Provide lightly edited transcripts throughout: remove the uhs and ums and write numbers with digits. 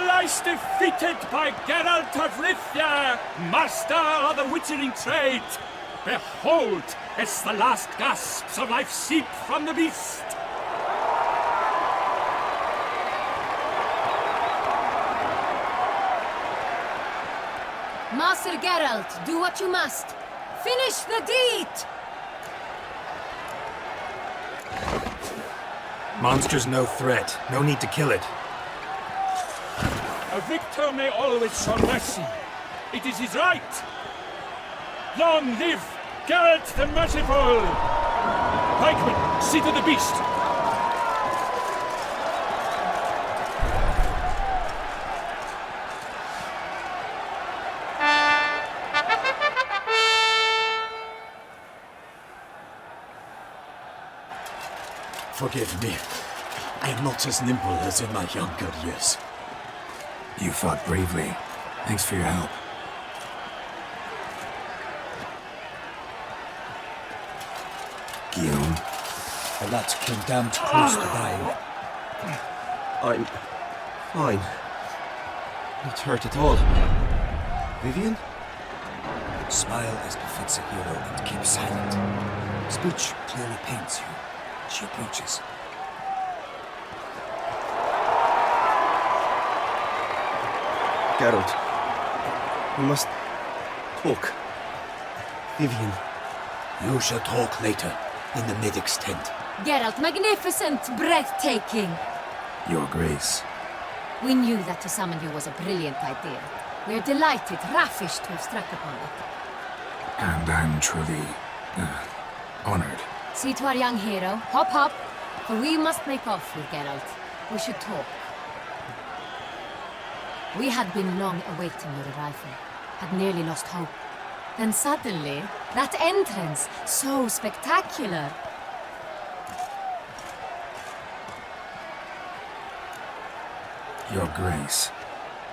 lies defeated by Geralt of Rivia, master of the witchering trade. Behold, as the last gasps of life seep from the beast. Master Geralt, do what you must. Finish the deed! Monster's no threat. No need to kill it. A victor may always show mercy. It is his right. Long live Geralt the Merciful! Pikeman, see to the beast. Forgive me. I am not as nimble as in my younger years. You fought bravely. Thanks for your help. Guillaume. The lad came damned close to dying. I'm fine. Not hurt at all. Vivian? Smile as befits a hero and keep silent. Speech clearly pains you. She approaches. Geralt. We must talk. Vivian. You shall talk later, in the medic's tent. Geralt, magnificent, breathtaking. Your Grace. We knew that to summon you was a brilliant idea. We're delighted, ravished to have struck upon it. And I'm truly honored. See to our young hero. Hop, hop. For we must make off with Geralt. We should talk. We had been long awaiting your arrival. Had nearly lost hope. Then suddenly, that entrance, so spectacular. Your Grace.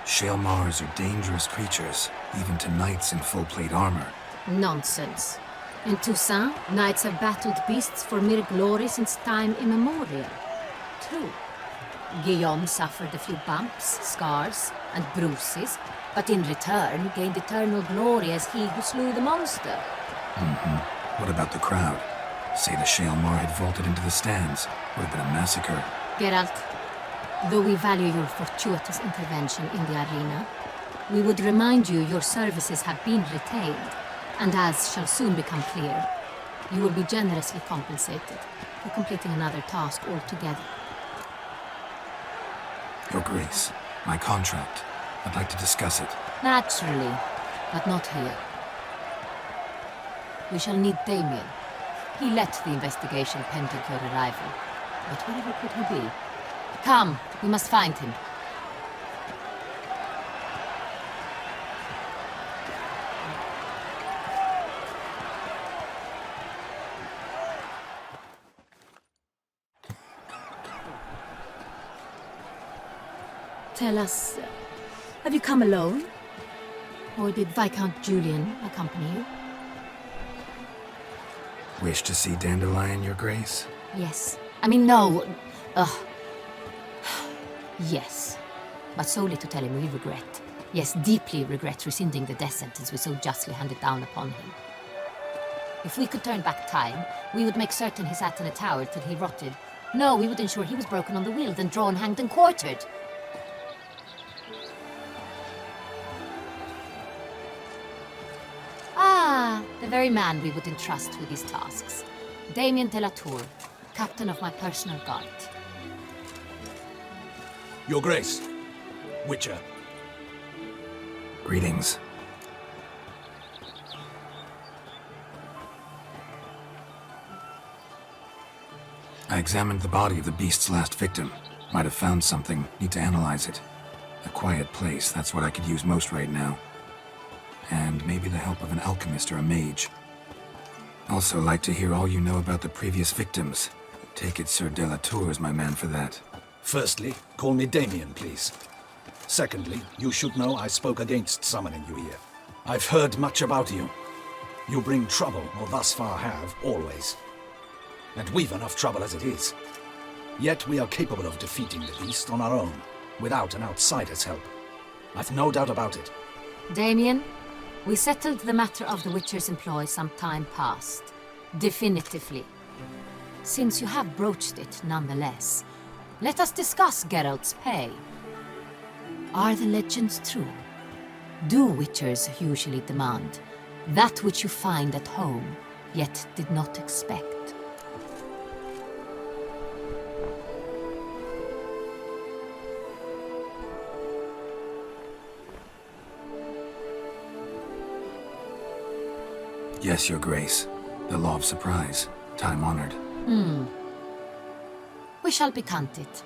Shaelmars are dangerous creatures, even to knights in full plate armor. Nonsense. In Toussaint, knights have battled beasts for mere glory since time immemorial. True. Guillaume suffered a few bumps, scars, and bruises, but in return gained eternal glory as he who slew the monster. What about the crowd? Say the Shaelmar had vaulted into the stands. Would have been a massacre. Geralt, though we value your fortuitous intervention in the arena, we would remind you your services have been retained, and as shall soon become clear, you will be generously compensated for completing another task altogether. Your Grace, my contract. I'd like to discuss it. Naturally, but not here. We shall need Damien. He led the investigation pending your arrival. But wherever could he be? Come, we must find him. Tell us, have you come alone? Or did Viscount Julian accompany you? Wish to see Dandelion, Your Grace? Yes. I mean, no. Yes. But solely to tell him we regret. Yes, deeply regret rescinding the death sentence we so justly handed down upon him. If we could turn back time, we would make certain he sat in a tower till he rotted. No, we would ensure he was broken on the wheel, then drawn, hanged, and quartered. The very man we would entrust with these tasks. Damien de la Tour, captain of my personal guard. Your Grace. Witcher. Greetings. I examined the body of the beast's last victim. Might have found something. Need to analyze it. A quiet place, that's what I could use most right now. And maybe the help of an alchemist or a mage. Also like to hear all you know about the previous victims. Take it Sir de la Tour is my man for that. Firstly, call me Damien, please. Secondly, you should know I spoke against summoning you here. I've heard much about you. You bring trouble, or thus far have, always. And we've enough trouble as it is. Yet we are capable of defeating the beast on our own. without an outsider's help. I've no doubt about it. Damien, we settled the matter of the Witcher's employ some time past. Definitively. Since you have broached it nonetheless, let us discuss Geralt's pay. Are the legends true? Do Witchers usually demand that which you find at home, yet did not expect? Yes, Your Grace. The law of surprise. Time-honored. We shall becant it.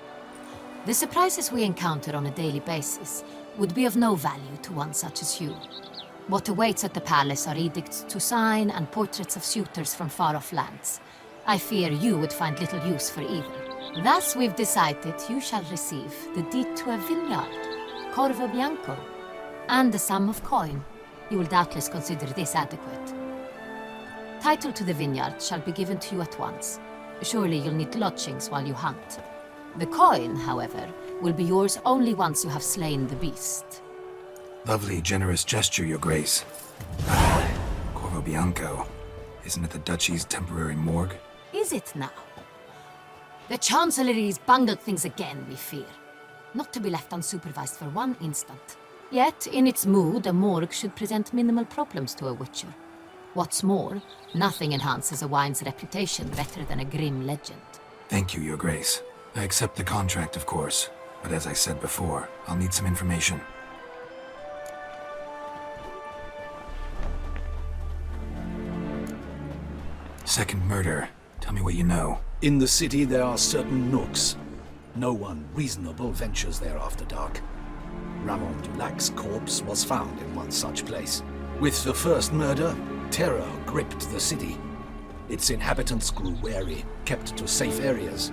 The surprises we encounter on a daily basis would be of no value to one such as you. What awaits at the palace are edicts to sign and portraits of suitors from far-off lands. I fear you would find little use for either. Thus we've decided you shall receive the deed to a vineyard, Corvo Bianco, and the sum of coin. You will doubtless consider this adequate. Title to the vineyard shall be given to you at once. Surely you'll need lodgings while you hunt. The coin, however, will be yours only once you have slain the beast. Lovely, generous gesture, Your Grace. Corvo Bianco. Isn't it the Duchy's temporary morgue? Is it now? The Chancellery's bungled things again, we fear. Not to be left unsupervised for one instant. Yet, in its mood, a morgue should present minimal problems to a Witcher. What's more, nothing enhances a wine's reputation better than a grim legend. Thank you, Your Grace. I accept the contract, of course. But as I said before, I'll need some information. Second murder. Tell me what you know. In the city there are certain nooks. No one reasonable ventures there after dark. Ramon Dulac's corpse was found in one such place. With the first murder, terror gripped the city. Its inhabitants grew wary, kept to safe areas.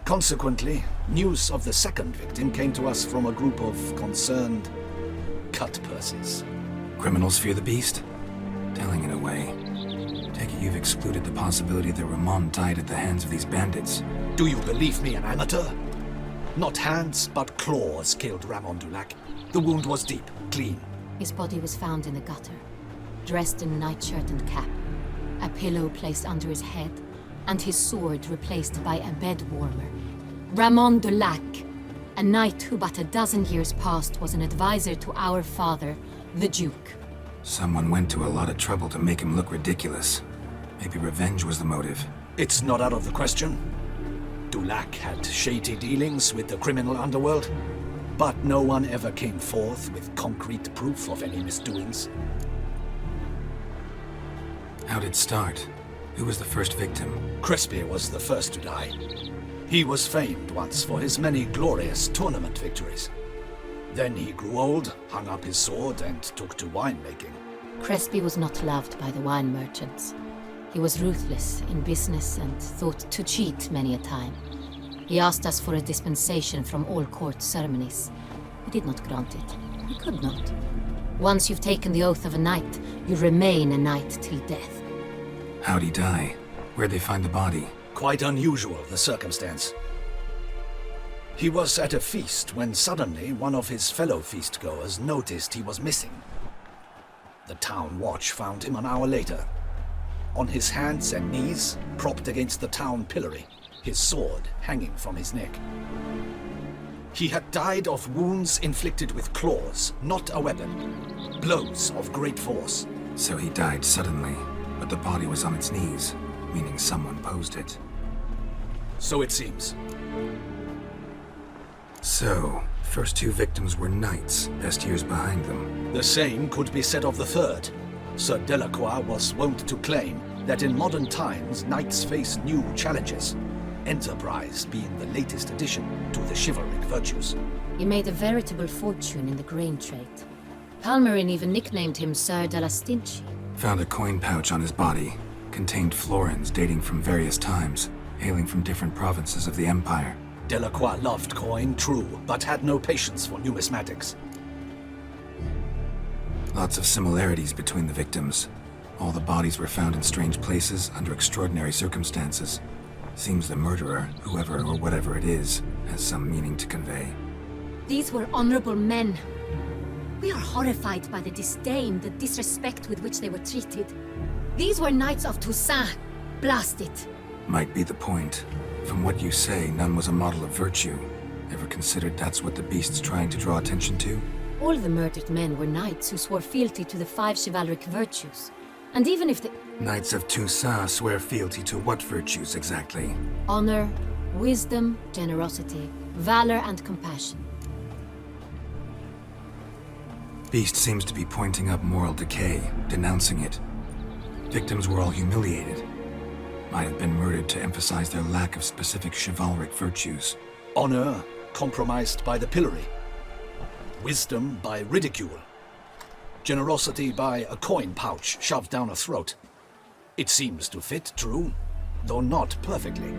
Consequently, news of the second victim came to us from a group of concerned cut-purses. Criminals fear the beast? Telling in a way. Take it you've excluded the possibility that Ramon died at the hands of these bandits. Do you believe me, an amateur? Not hands, but claws killed Ramon Dulac. The wound was deep, clean. His body was found in the gutter, dressed in nightshirt and cap, a pillow placed under his head, and his sword replaced by a bed warmer. Ramon Dulac, a knight who but a dozen years past was an advisor to our father, the Duke. Someone went to a lot of trouble to make him look ridiculous. Maybe revenge was the motive. It's not out of the question. Dulac had shady dealings with the criminal underworld, but no one ever came forth with concrete proof of any misdoings. How'd it start? Who was the first victim? Crespi was the first to die. He was famed once for his many glorious tournament victories. Then he grew old, hung up his sword, and took to winemaking. Crespi was not loved by the wine merchants. He was ruthless in business and thought to cheat many a time. He asked us for a dispensation from all court ceremonies. We did not grant it. We could not. Once you've taken the oath of a knight, you remain a knight till death. How'd he die? Where'd they find the body? Quite unusual, the circumstance. He was at a feast when suddenly one of his fellow feastgoers noticed he was missing. The town watch found him an hour later, on his hands and knees, propped against the town pillory, his sword hanging from his neck. He had died of wounds inflicted with claws, not a weapon. Blows of great force. So he died suddenly, but the body was on its knees, meaning someone posed it. So it seems. So, first two victims were knights, best years behind them. The same could be said of the third. Sir Delacroix was wont to claim that in modern times knights face new challenges, enterprise being the latest addition to the chivalric virtues. He made a veritable fortune in the grain trade. Palmerin even nicknamed him Sir de la Stinchi. Found a coin pouch on his body. Contained florins dating from various times, hailing from different provinces of the Empire. Delacroix loved coin, true, but had no patience for numismatics. Lots of similarities between the victims. All the bodies were found in strange places under extraordinary circumstances. Seems the murderer, whoever or whatever it is, has some meaning to convey. These were honorable men. We are horrified by the disdain, the disrespect with which they were treated. These were knights of Toussaint. Blast it. Might be the point. From what you say, none was a model of virtue. Ever considered that's what the beast's trying to draw attention to? All the murdered men were knights who swore fealty to the 5 chivalric virtues. And even if the Knights of Toussaint swear fealty to what virtues exactly? honor, wisdom, generosity, valor, and compassion. Beast seems to be pointing up moral decay, denouncing it. Victims were all humiliated. Might have been murdered to emphasize their lack of specific chivalric virtues. Honor compromised by the pillory. Wisdom by ridicule. Generosity by a coin pouch shoved down a throat. It seems to fit, true, though not perfectly.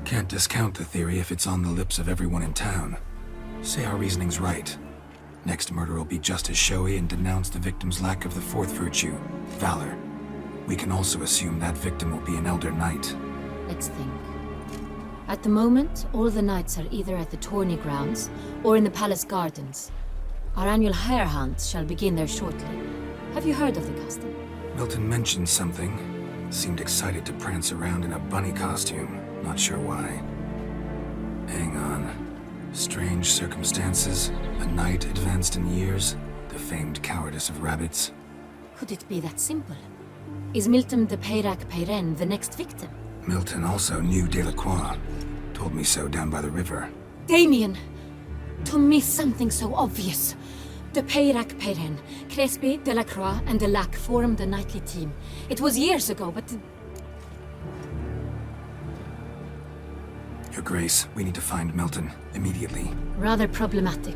Can't discount the theory if it's on the lips of everyone in town. Say our reasoning's right. Next murder will be just as showy and denounce the victim's lack of the 4th virtue, valor. We can also assume that victim will be an elder knight. Let's think. At the moment, all the knights are either at the tourney grounds or in the palace gardens. Our annual hare hunt shall begin there shortly. Have you heard of the custom? Milton mentioned something. Seemed excited to prance around in a bunny costume. Not sure why. Hang on. Strange circumstances, a knight advanced in years, the famed cowardice of rabbits. Could it be that simple? Is Milton de Peyrac-Peyren the next victim? Milton also knew Delacroix. Told me so down by the river. Damien! To miss something so obvious. De Peyrac-Peyren, Crespi, Delacroix, and Delac formed a knightly team. It was years ago, but... Your Grace, we need to find Milton, immediately. rather problematic.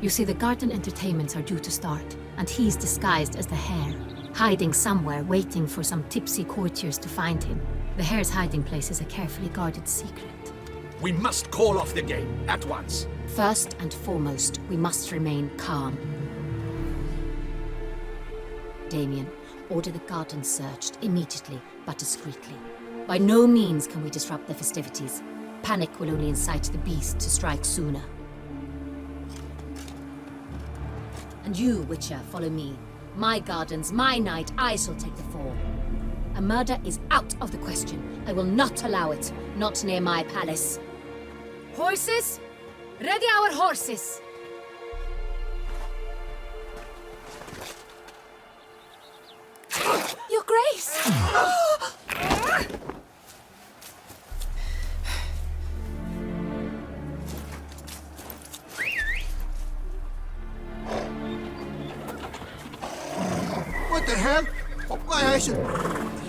You see, the garden entertainments are due to start, and he's disguised as the hare, hiding somewhere, waiting for some tipsy courtiers to find him. The hare's hiding place is a carefully guarded secret. We must call off the game, at once. First and foremost, we must remain calm. Damien, order the garden searched immediately, but discreetly. By no means can we disrupt the festivities. Panic will only incite the beast to strike sooner. And you, Witcher, follow me. My gardens, my night, I shall take the fall. A murder is out of the question. I will not allow it, not near my palace. Horses? Ready our horses! Your Grace! What the hell? Why, I should...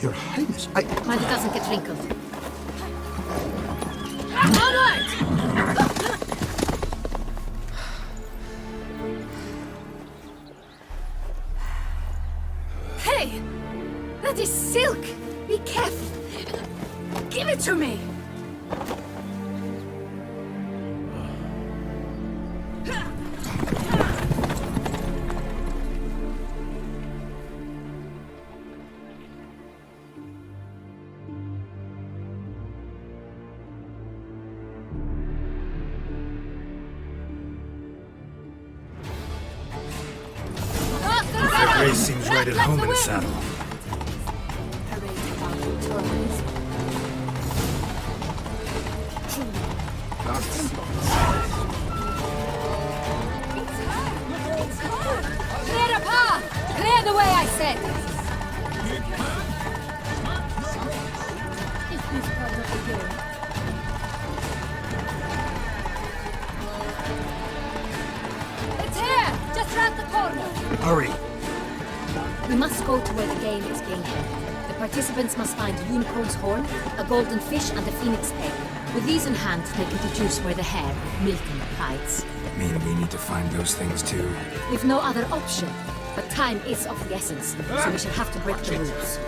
Your Highness, Mind it doesn't get wrinkled. Onward! Hey! That is silk! Be careful! Give it to me! Grace seems right at home in the saddle. Clear the path! Clear the way, I said! It's here! Just round the corner! Hurry! We must go to where the game is being held. The participants must find a unicorn's horn, a golden fish, and a phoenix egg. With these in hand, they can deduce where the hare, Milton, hides. Mean we need to find those things too. We've no other option. But time is of the essence, so we shall have to break the rules.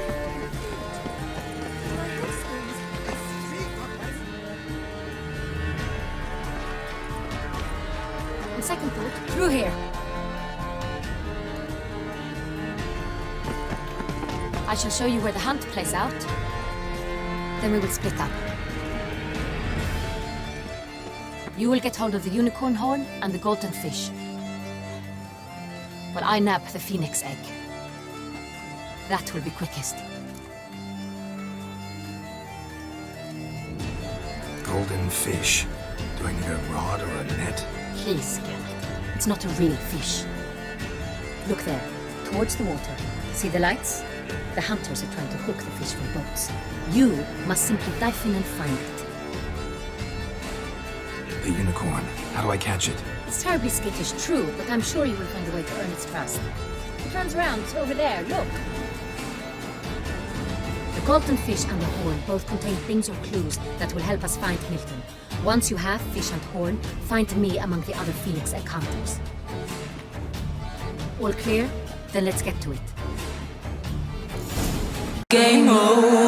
On second thought, through here. I shall show you where the hunt plays out. Then we will split up. You will get hold of the unicorn horn and the golden fish, while I nab the phoenix egg. That will be quickest. Golden fish. Do I need a rod or a net? Please, Geralt. It's not a real fish. Look there, towards the water. See the lights? The hunters are trying to hook the fish from boats. You must simply dive in and find it. The unicorn. How do I catch it? It's terribly skittish, true, but I'm sure you will find a way to earn its trust. It runs around over there, look. The golden fish and the horn both contain things or clues that will help us find Milton. Once you have fish and horn, find me among the other phoenix egg hunters. All clear? Then let's get to it. Game over.